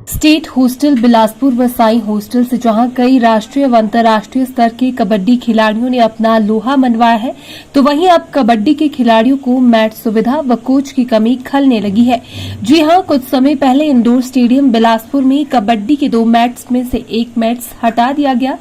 State hostel Bilaspur व Sai hostel से जहां कई राष्ट्रीय व अंतर्राष्ट्रीय स्तर के कबड्डी खिलाड़ियों ने अपना लोहा मनवाया है, तो वहीं अब कबड्डी के खिलाड़ियों को मैट सुविधा व कोच की कमी खलने लगी है। जी हां, कुछ समय पहले इंडोर स्टेडियम बिलासपुर में कबड्डी के 2 मैट्स में से एक मैट्स हटा दिया गया,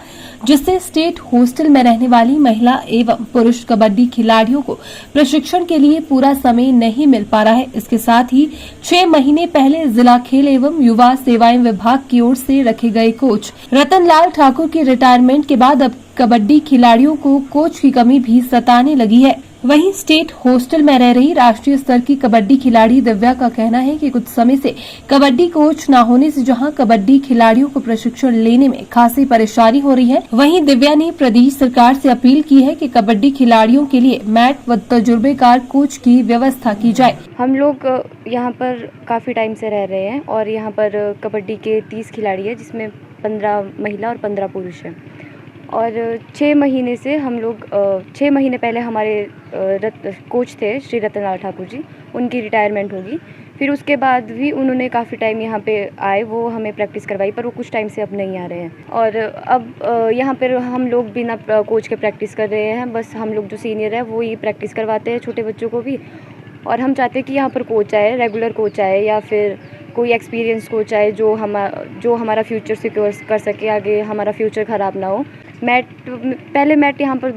जिससे स्टेट हॉस्टल में रहने वाली महिला एवं पुरुष कबड्डी खिलाड़ियों को प्रशिक्षण के लिए पूरा समय नहीं मिल पा रहा है। इसके साथ ही 6 महीने पहले जिला खेल एवं युवा सेवाएं विभाग की ओर से रखे गए कोच रतनलाल ठाकुर की रिटायरमेंट के बाद अब कबड्डी खिलाड़ियों को कोच की कमी भी सताने लगी है। वहीं स्टेट हॉस्टल में रह रही राष्ट्रीय स्तर की कबड्डी खिलाड़ी दिव्या का कहना है कि कुछ समय से कबड्डी कोच न होने से जहां कबड्डी खिलाड़ियों को प्रशिक्षण लेने में खासी परेशानी हो रही है, वहीं दिव्या ने प्रदेश सरकार से अपील की है कि कबड्डी खिलाड़ियों के लिए मैट व तजुर्बेकार कोच की व्यवस्था की जाए। हम लोग यहाँ पर काफ़ी टाइम से रह रहे हैं और यहाँ पर कबड्डी के 30 खिलाड़ी हैं, जिसमें 15 महिला और 15 पुरुष हैं। और 6 महीने से हम लोग 6 महीने पहले हमारे कोच थे श्री रतनलाल ठाकुर जी, उनकी रिटायरमेंट होगी। फिर उसके बाद भी उन्होंने काफ़ी टाइम यहाँ पे आए, वो हमें प्रैक्टिस करवाई, पर वो कुछ टाइम से अब नहीं आ रहे हैं। और अब यहाँ पर हम लोग बिना कोच के प्रैक्टिस कर रहे हैं। बस हम लोग जो सीनियर है वो ही प्रैक्टिस करवाते हैं छोटे बच्चों को भी। और हम चाहते हैं कि यहाँ पर कोच आए, रेगुलर कोच आए या फिर कोई एक्सपीरियंस कोच आए जो हमारा फ्यूचर सिक्योर कर सके, आगे हमारा फ्यूचर ख़राब ना हो। पहले मैट यहाँ पर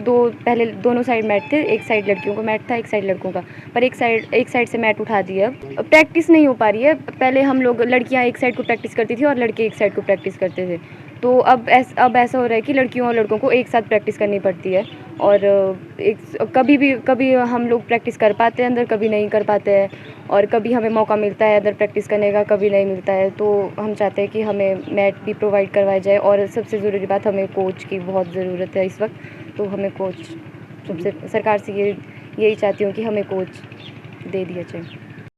पहले दोनों साइड मैट थे, एक साइड लड़कियों का मैट था, एक साइड लड़कों का, पर एक साइड से मैट उठा दिया। अब प्रैक्टिस नहीं हो पा रही है। पहले हम लोग लड़कियाँ एक साइड को प्रैक्टिस करती थी और लड़के एक साइड को प्रैक्टिस करते थे, तो अब ऐसा हो रहा है कि लड़कियों और लड़कों को एक साथ प्रैक्टिस करनी पड़ती है। और कभी हम लोग प्रैक्टिस कर पाते हैं अंदर, कभी नहीं कर पाते हैं, और कभी हमें मौका मिलता है अंदर प्रैक्टिस करने का, कभी नहीं मिलता है। तो हम चाहते हैं कि हमें मैट भी प्रोवाइड करवाया जाए, और सबसे ज़रूरी बात, हमें कोच की बहुत ज़रूरत है इस वक्त। तो हमें कोच, सबसे सरकार से यही चाहती हूँ कि हमें कोच दे दिया जाए।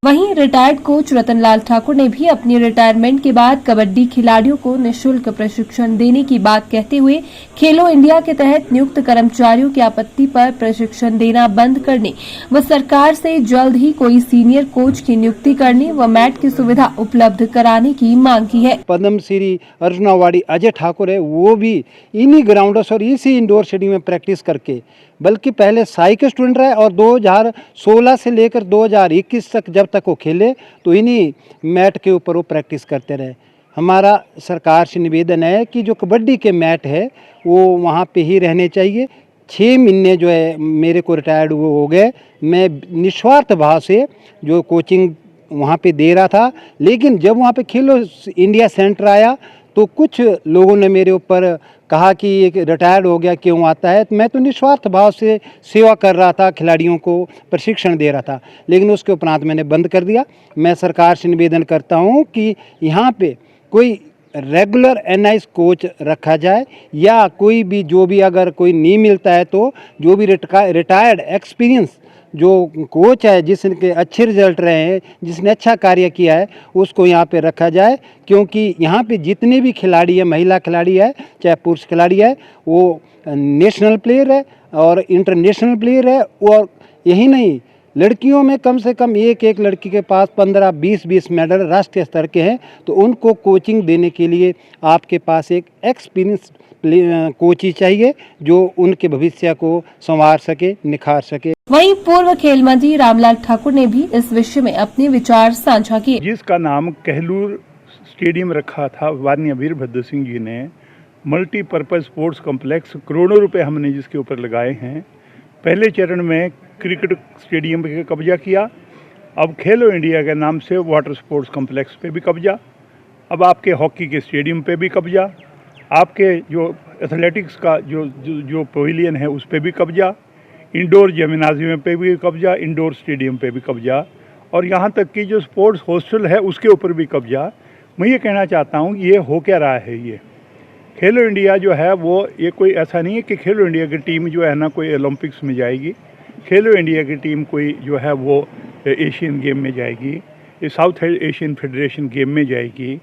वहीं रिटायर्ड कोच रतनलाल ठाकुर ने भी अपनी रिटायरमेंट के बाद कबड्डी खिलाड़ियों को निःशुल्क प्रशिक्षण देने की बात कहते हुए खेलो इंडिया के तहत नियुक्त कर्मचारियों की आपत्ति पर प्रशिक्षण देना बंद करने व सरकार से जल्द ही कोई सीनियर कोच की नियुक्ति करने व मैट की सुविधा उपलब्ध कराने की मांग की है। पद्म श्री अर्जुनावाड़ी अजय ठाकुर है, वो भी इन्हीं ग्राउंड्स और इसी इंडोर स्टेडियम में प्रैक्टिस करके, बल्कि पहले साई के स्टूडेंट रहे और 2016 से लेकर 2021 तक जब तक वो खेले तो इन्हीं मैट के ऊपर वो प्रैक्टिस करते रहे। हमारा सरकार से निवेदन है कि जो कबड्डी के मैट है वो वहाँ पे ही रहने चाहिए। 6 महीने जो है मेरे को रिटायर्ड हो गए, मैं निस्वार्थ भाव से जो कोचिंग वहाँ पे दे रहा था, लेकिन जब वहाँ पे खेलो इंडिया सेंटर आया तो कुछ लोगों ने मेरे ऊपर कहा कि एक रिटायर्ड हो गया क्यों आता है। मैं तो निस्वार्थ भाव से सेवा कर रहा था, खिलाड़ियों को प्रशिक्षण दे रहा था, लेकिन उसके उपरांत मैंने बंद कर दिया। मैं सरकार से निवेदन करता हूँ कि यहाँ पे कोई रेगुलर एनआईएस कोच रखा जाए, या कोई भी जो भी अगर कोई नहीं मिलता है तो जो भी रिटायर्ड एक्सपीरियंस जो कोच है, जिसके अच्छे रिजल्ट रहे हैं, जिसने अच्छा कार्य किया है, उसको यहाँ पे रखा जाए। क्योंकि यहाँ पे जितने भी खिलाड़ी है, महिला खिलाड़ी है चाहे पुरुष खिलाड़ी है, वो नेशनल प्लेयर है और इंटरनेशनल प्लेयर है। और यही नहीं, लड़कियों में कम से कम एक लड़की के पास 15, 20 मेडल राष्ट्रीय स्तर के हैं। तो उनको कोचिंग देने के लिए आपके पास एक एक्सपीरियंस कोच ही चाहिए जो उनके भविष्य को संवार सके, निखार सके। वहीं पूर्व खेल मंत्री रामलाल ठाकुर ने भी इस विषय में अपने विचार साझा किए। जिसका नाम कहलूर स्टेडियम रखा था माननीय वीरभद्र सिंह जी ने, मल्टीपर्पज स्पोर्ट्स कॉम्प्लेक्स, करोड़ों रुपए हमने जिसके ऊपर लगाए हैं। पहले चरण में क्रिकेट स्टेडियम पे कब्जा किया, अब खेलो इंडिया के नाम से वाटर स्पोर्ट्स कॉम्प्लेक्स पे भी कब्जा, अब आपके हॉकी के स्टेडियम पे भी कब्जा, आपके जो एथलेटिक्स का जो पवेलियन है उस पे भी कब्जा, इंडोर जिम्नाजियम पे भी कब्जा, इंडोर स्टेडियम पे भी कब्जा, और यहाँ तक कि जो स्पोर्ट्स हॉस्टल है उसके ऊपर भी कब्जा। मैं ये कहना चाहता हूँ ये हो क्या रहा है। ये खेलो इंडिया जो है वो ये कोई ऐसा नहीं है कि खेलो इंडिया की टीम जो है ना कोई ओलंपिक्स में जाएगी। खेलो इंडिया की टीम कोई जो है वो एशियन गेम में जाएगी, ये साउथ एशियन फेडरेशन गेम में जाएगी,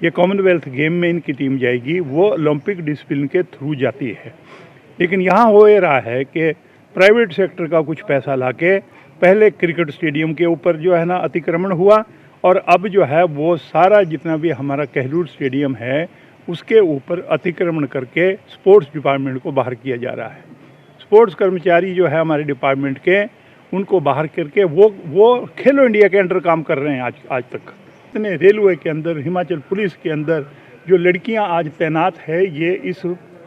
ये कॉमनवेल्थ गेम में इनकी टीम जाएगी, वो ओलंपिक डिसिप्लिन के थ्रू जाती है। लेकिन यहाँ हो ये रहा है कि प्राइवेट सेक्टर का कुछ पैसा लाके पहले क्रिकेट स्टेडियम के ऊपर जो है ना अतिक्रमण हुआ, और अब जो है वो सारा जितना भी हमारा कहलूर स्टेडियम है उसके ऊपर अतिक्रमण करके स्पोर्ट्स डिपार्टमेंट को बाहर किया जा रहा है। स्पोर्ट्स कर्मचारी जो है हमारे डिपार्टमेंट के, उनको बाहर करके वो खेलो इंडिया के अंडर काम कर रहे हैं आज तक। इतने रेलवे के अंदर, हिमाचल पुलिस के अंदर जो लड़कियां आज तैनात है, ये इस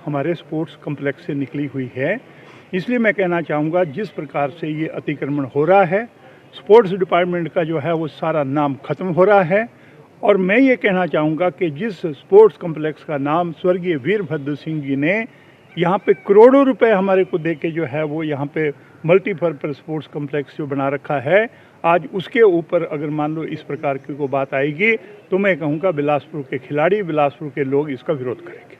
हमारे स्पोर्ट्स कम्प्लेक्स से निकली हुई है। इसलिए मैं कहना चाहूँगा जिस प्रकार से ये अतिक्रमण हो रहा है, स्पोर्ट्स डिपार्टमेंट का जो है वो सारा नाम खत्म हो रहा है। और मैं ये कहना चाहूँगा कि जिस स्पोर्ट्स कम्प्लेक्स का नाम स्वर्गीय वीरभद्र सिंह जी ने यहाँ पे करोड़ों रुपए हमारे को दे के जो है वो यहाँ पे मल्टीपर्पज़ स्पोर्ट्स कम्प्लेक्स जो बना रखा है, आज उसके ऊपर अगर मान लो इस प्रकार की कोई बात आएगी तो मैं कहूँगा बिलासपुर के खिलाड़ी, बिलासपुर के लोग इसका विरोध करेंगे।